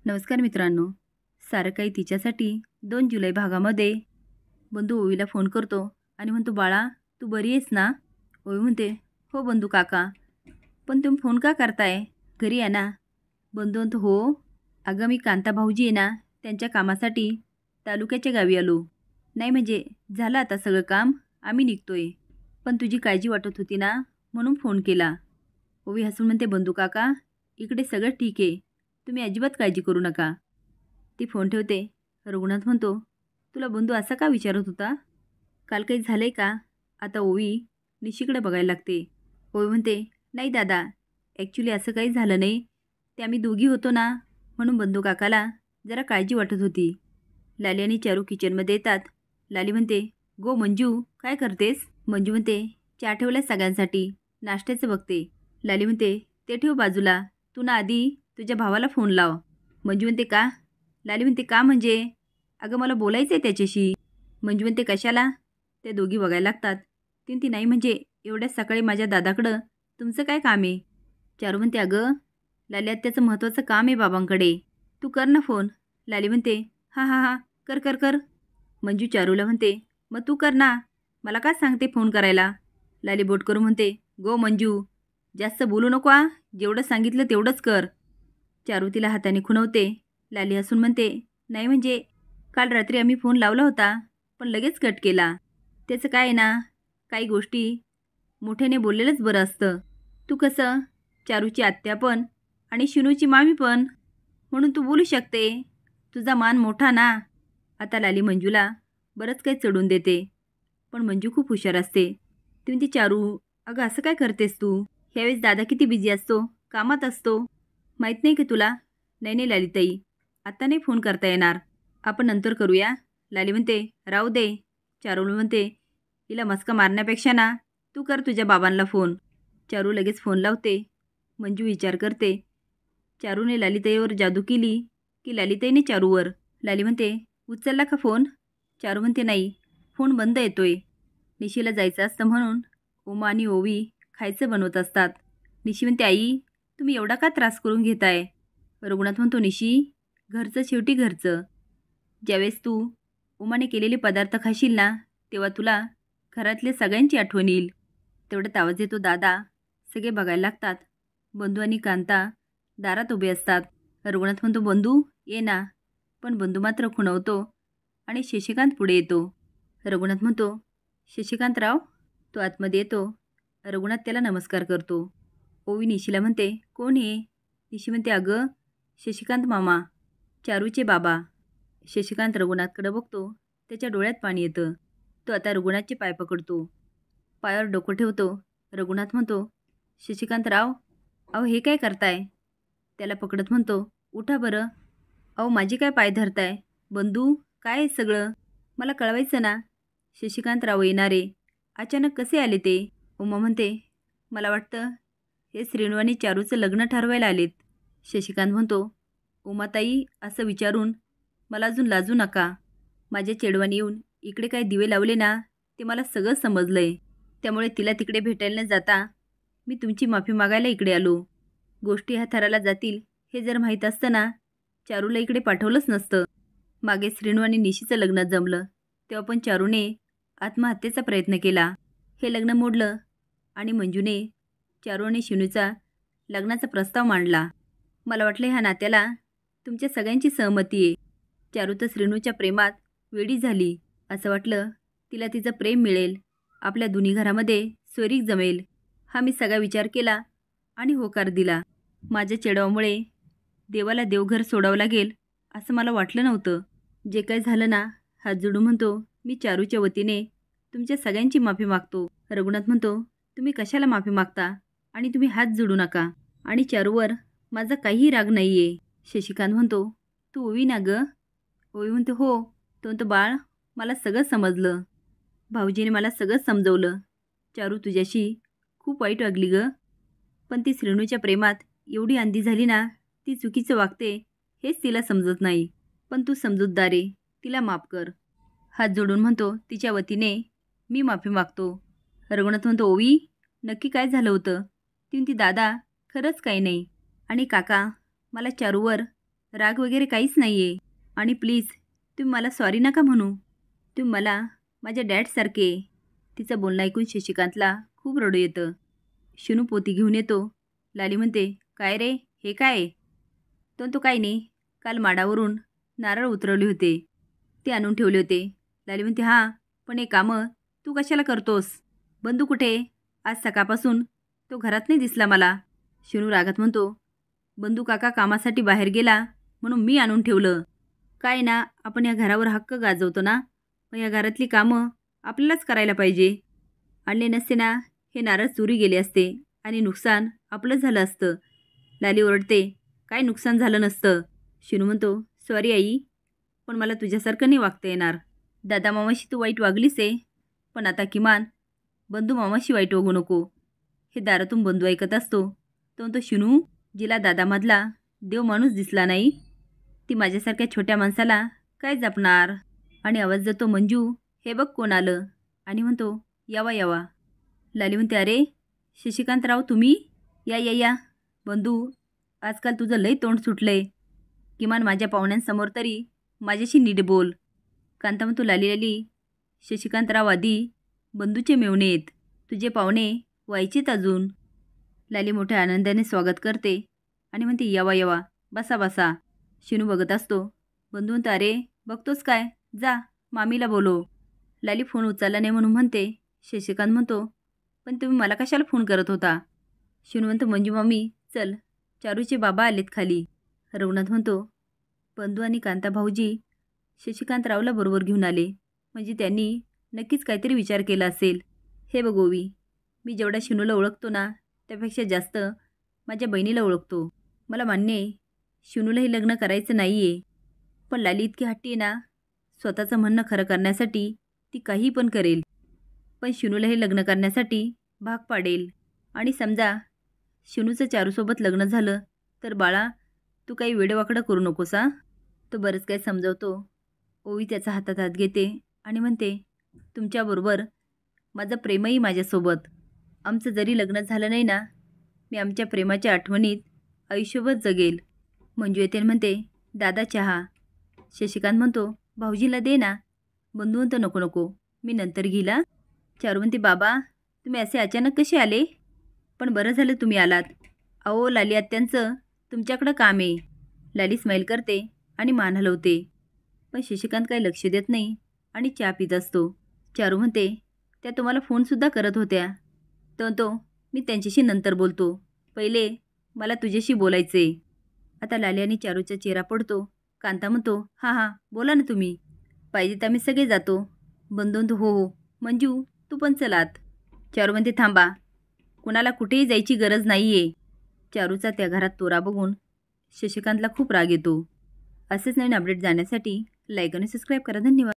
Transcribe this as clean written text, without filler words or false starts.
नमस्कार मित्रांनो. सारं काही तिच्यासाठी 2 जुलै भागामध्ये बंधू ओवीला फोन करतो आणि म्हणतो, बाळा तू बरी आहेस ना? ओवी म्हणते, हो बंधू काका, पण तुम्ही फोन का करताय? घरी या ना. बंधू म्हणतो, हो अगं मी कांता भाऊजी आहे ना, त्यांच्या कामासाठी तालुक्याच्या गावी आलो. नाही म्हणजे झालं आता सगळं काम, आम्ही निघतोय. पण तुझी काळजी वाटत होती ना, म्हणून फोन केला. ओवी हसून म्हणते, बंधू काका इकडे सगळं ठीक आहे, तुम्ही अजिबात काळजी करू नका. ती फोन ठेवते. रघुनाथ म्हणतो, तुला बंधू असा का विचारत होता? काल काही झालंय का? आता ओवी निशीकडे बघायला लागते. ओवी म्हणते, नाही दादा, ॲक्च्युली असं काही झालं नाही, ते आम्ही दोघी होतो ना, म्हणून बंधू काकाला जरा काळजी वाटत होती. लाली आणि चारू किचनमध्ये येतात. लाली म्हणते, गो मंजू काय करतेस? मंजू म्हणते, चहा ठेवलाय सगळ्यांसाठी, नाश्त्याचं बघते. लाली म्हणते, ते ठेव बाजूला, तू ना आधी तुझ्या भावाला फोन लाव. मंजू म्हणते, का? लाली म्हणते, का म्हणजे? अगं मला बोलायचं आहे त्याच्याशी. मंजू म्हणते, कशाला? ते दोघी बघायला लागतात. ती नाही म्हणजे एवढ्या सकाळी माझ्या दादाकडं तुमचं काय काम आहे? चारू म्हणते, अगं लाली त्याचं महत्त्वाचं काम आहे बाबांकडे, तू कर ना फोन. लाली म्हणते, हां हां हां कर कर कर. मंजू चारूला म्हणते, मग तू कर ना, मला का सांगते फोन करायला? लाली बोट करून म्हणते, गो मंजू, जास्त बोलू नको आ, जेवढं सांगितलं तेवढंच कर. चारू तिला हाताने खुणवते. लाली हसून म्हणते, नाही म्हणजे काल रात्री आम्ही फोन लावला होता, पण लगेच कट केला. त्याचं काय ना, काही गोष्टी मोठ्याने बोललेलंच बरं असतं. तू कसं चारूची आत्या पण आणि शिनूची मामी पण, म्हणून तू बोलू शकते, तुझा मान मोठा ना. आता लाली मंजूला बरंच काही चढून देते, पण मंजू खूप हुशार असते. ती म्हणते, चारू अगं असं काय करतेस तू? ह्यावेळेस दादा किती बिझी असतो, कामात असतो, माहीत नाही की तुला? नाही नाही लालीताई, आत्ता नाही फोन करता येणार, आपण नंतर करूया. लाली म्हणते, राहू दे. चारू म्हणते, हिला मस्का मारण्यापेक्षा ना तू कर तुझ्या बाबांना फोन. चारू लगेच फोन लावते. मंजू विचार करते, चारूने लालीताईवर जादू केली की लालीताईने चारूवर? लाली म्हणते, उचलला का फोन? चारू म्हणते, नाही, फोन बंद येतोय. निशीला जायचं असतं म्हणून उमा आणि ओवी खायचं बनवत असतात. निशी म्हणते, आई तुम्ही एवढा का त्रास करून घेताय? रघुनाथ म्हणतो, निशी घरचं शेवटी घरचं. ज्यावेळेस तू उमाने केलेले पदार्थ खाशील ना, तेव्हा तुला घरातले सगळ्यांची आठवण येईल. तेवढ्यात आवाज येतो, दादा. सगळे बघायला लागतात. बंधू आणि कांता दारात उभे असतात. रघुनाथ म्हणतो, बंधू ये ना. पण बंधू मात्र खुणवतो आणि शशिकांत पुढे येतो. रघुनाथ म्हणतो, शशिकांतराव. तो आतमध्ये येतो. रघुनाथ त्याला नमस्कार करतो. ओवी निशीला म्हणते, कोण आहे? निशी म्हणते, अगं शशिकांत मामा, चारूचे बाबा. शशिकांत रघुनाथकडे बघतो. त्याच्या डोळ्यात पाणी येतं. तो आता रघुनाथचे पाय पकडतो. पायावर डोकं ठेवतो. रघुनाथ म्हणतो, शशिकांतराव अहो हे काय करताय? त्याला पकडत म्हणतो, उठा बरं. अहो माझे काय पाय धरताय? बंधू काय आहे सगळं? मला कळवायचं ना. शशिकांतराव येणारे अचानक कसे आले ते? उमा म्हणते, मला वाटतं हे श्रेणू आणि चारूचं लग्न ठरवायला आलेत. शशिकांत म्हणतो, उमाताई असं विचारून मला अजून लाजू नका. माझ्या चेडवाने येऊन इकडे काय दिवे लावले ना, ते मला सगळं समजलंय. त्यामुळे तिला तिकडे भेटायला न जाता मी तुमची माफी मागायला इकडे आलो. गोष्टी ह्या थराला जातील हे जर माहीत असतं ना, चारूला इकडे पाठवलंच नसतं. मागे श्रेणू आणि निशीचं लग्न जमलं तेव्हा पण चारूने आत्महत्येचा प्रयत्न केला. हे लग्न मोडलं आणि मंजूने चारू आणि शिनूचा लग्नाचा प्रस्ताव मांडला. मला वाटलं ह्या नात्याला तुमच्या सगळ्यांची सहमती आहे. चारू तर श्रेणूच्या प्रेमात वेडी झाली. असं वाटलं तिला तिचं प्रेम मिळेल, आपल्या दोन्ही घरामध्ये स्वैरिक जमेल. हा मी सगळा विचार केला आणि होकार दिला. माझ्या चेडवामुळे देवाला देवघर सोडावं लागेल असं मला वाटलं नव्हतं. जे काय झालं ना, हात जोडून म्हणतो, मी चारूच्या वतीने तुमच्या सगळ्यांची माफी मागतो. रघुनाथ म्हणतो, तुम्ही कशाला माफी मागता आणि तुम्ही हात जोडू नका, आणि चारूवर माझा काहीही राग नाही आहे. शशिकांत म्हणतो, तू ओवी ना गं? ओवी म्हणते, हो. तो म्हणतो, बाळ मला सगळं समजलं, भाऊजीने मला सगळं समजवलं. चारू तुझ्याशी खूप वाईट वागली गं, पण ती श्रेणूच्या प्रेमात एवढी अंधी झाली ना, ती चुकीचं वागते हेच तिला समजत नाही. पण तू समजूतदार आहे, तिला माफ कर. हात जोडून म्हणतो, तिच्या वतीने मी माफी मागतो. रघुनाथ म्हणतो, ओवी नक्की काय झालं होतं? ती म्हणती, दादा खरंच काही नाही, आणि काका मला चारूवर राग वगैरे काहीच नाही आहे. आणि प्लीज तुम्ही मला सॉरी नका म्हणू. तुम्ही मला माझ्या डॅडसारखे. तिचं बोलणं ऐकून शशिकांतला खूप रडू येतं. शिनू पोती घेऊन येतो. लाली म्हणते, काय रे, हे काय? तो काही नाही, काल माडावरून नारळ उतरवले होते, ते आणून ठेवले होते. लाली म्हणते, हां, पण हे कामं तू कशाला करतोस? बंधू कुठे? आज सकाळपासून तो घरात नाही दिसला मला. शिनू रागात म्हणतो, बंधू काका कामासाठी बाहेर गेला म्हणून मी आणून ठेवलं. काय ना, आपण या घरावर हक्क गाजवतो ना, मग या घरातली कामं आपल्यालाच करायला पाहिजे. आणले नसते ना, हे नारळ चोरी गेले असते आणि नुकसान आपलं झालं असतं. लाली ओरडते, काय नुकसान झालं नसतं? शिनू म्हणतो, सॉरी आई, पण मला तुझ्यासारखं नाही वागता येणार. दादा मामाशी तू वाईट वागलीस आहे, पण आता किमान बंधू मामाशी वाईट वागू नको. हे दारातून बंधू ऐकत असतो. तो म्हणतो, शिनू, जिला दादामधला देव माणूस दिसला नाही, ती माझ्यासारख्या छोट्या माणसाला काय जपणार? आणि आवाज जातो, मंजू, हे बघ कोण आलं. आणि म्हणतो, यावा यावा. लाली म्हणते, अरे शशिकांतराव, तुम्ही? या या या. बंधू, आजकाल तुझं लई तोंड सुटलंय. किमान माझ्या पाहुण्यांसमोर तरी माझ्याशी नीट बोल. कांता म्हणतो, लाली लाली, शशिकांतराव आधी बंधूचे मेवणे आहेत, तुझे पाहुणे व्हायचेत अजून. लाली मोठ्या आनंदाने स्वागत करते आणि म्हणते, यवा यवा, बसा बसा. शिनू बघत असतो. बंधू म्हणतो, अरे बघतोस काय, जा मामीला बोलो. लाली फोन उचलला नाही म्हणून म्हणते. शशिकांत म्हणतो, पण तुम्ही मला कशाला फोन करत होता? शिनू म्हणतो, मंजू मामी चल, चारूचे बाबा आलेत खाली. रघुनाथ म्हणतो, बंधू आणि कांता भाऊजी शशिकांतरावला बरोबर घेऊन आले, म्हणजे त्यांनी नक्कीच काहीतरी विचार केला असेल. हे बघ ओवी, मी जेवढा शिनूला ओळखतो ना, त्यापेक्षा जास्त माझ्या बहिणीला ओळखतो. मला मान्य आहे शिनूला हे लग्न करायचं नाही आहे, पण लाली इतकी हट्टी आहे ना, स्वतःचं म्हणणं खरं करण्यासाठी ती काही पण करेल. पण शिनूला हे लग्न करण्यासाठी भाग पाडेल. आणि समजा शिनूचं चारूसोबत लग्न झालं तर बाळा, तू काही वेडवाकडं करू नकोस हां. तो बरंच काही समजवतो. ओवी त्याचा हातात हात घेते आणि म्हणते, तुमच्याबरोबर माझं प्रेमही माझ्यासोबत. आमचं जरी लग्न झालं नाही ना, मी आमच्या प्रेमाच्या आठवणीत आयुष्यभर जगेल. मंजू येते म्हणते, दादा चहा. शशिकांत म्हणतो, भाऊजीला दे ना. बंधू म्हणतो, नको नको, मी नंतर घेईला. चारू म्हणते, बाबा तुम्ही असे अचानक कसे आले? पण बरं झालं तुम्ही आलात. अहो लाली आत्यांचं तुमच्याकडं काम आहे. लाली स्माईल करते आणि मान हलवते. पण शशिकांत काही लक्ष देत नाही आणि चहा पित असतो. चारू म्हणते, त्या तुम्हाला फोनसुद्धा करत होत्या. तो मी त्यांच्याशी नंतर बोलतो, पहिले मला तुझ्याशी बोलायचे. आता लाली आणि चारूचा चेहरा पडतो. कांता म्हणतो, हां हां बोला ना तुम्ही, पाहिजे तर आम्ही सगळे जातो. बंधू म्हणतो, हो हो मंजू तू पण चलात. चारू म्हणते, थांबा, कुणाला कुठेही जायची गरज नाही आहे. चारूचा त्या घरात तोरा बघून शशिकांतला खूप राग येतो. असेच नवीन अपडेट जाण्यासाठी लाईक आणि सबस्क्राईब करा. धन्यवाद.